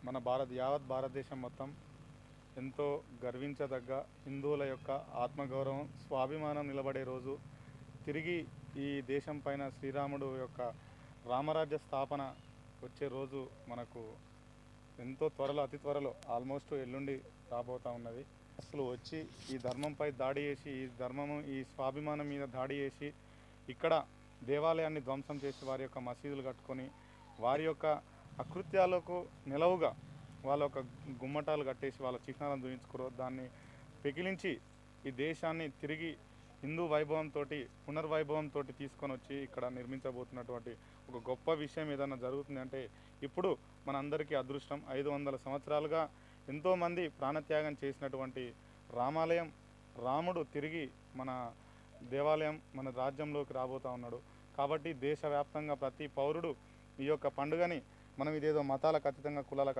మన యావత్ భారతదేశం మొత్తం ఎంతో గర్వించదగ్గ హిందువుల యొక్క ఆత్మగౌరవం, స్వాభిమానం నిలబడే రోజు. తిరిగి ఈ దేశం పైన శ్రీరాముడు యొక్క రామరాజ్య స్థాపన వచ్చే రోజు మనకు ఎంతో త్వరలో, అతి త్వరలో, ఆల్మోస్ట్ ఎల్లుండి రాబోతూ ఉన్నది. అసలు వచ్చి ఈ ధర్మంపై దాడి చేసి, ఈ స్వాభిమానం మీద దాడి చేసి, ఇక్కడ దేవాలయాన్ని ధ్వంసం చేసి వారి యొక్క మసీదులు కట్టుకొని వారి యొక్క అకృత్యాలకు నిలవుగా వాళ్ళ యొక్క గుమ్మటాలు కట్టేసి వాళ్ళ చిహ్నాలను చూపించుకోరు. దాన్ని పెకిలించి ఈ దేశాన్ని తిరిగి హిందూ వైభవంతో, పునర్వైభవంతో తీసుకొని వచ్చి ఇక్కడ నిర్మించబోతున్నటువంటి ఒక గొప్ప విషయం ఏదైనా జరుగుతుంది అంటే ఇప్పుడు మనందరికీ అదృష్టం. 500 సంవత్సరాలుగా ఎంతోమంది ప్రాణత్యాగం చేసినటువంటి రామాలయం, రాముడు తిరిగి మన దేవాలయం, మన రాజ్యంలోకి రాబోతూ ఉన్నాడు. కాబట్టి దేశవ్యాప్తంగా ప్రతి పౌరుడు ఈ యొక్క పండుగని, మనం ఇదేదో మతాలకు అతీతంగా, కులాలకు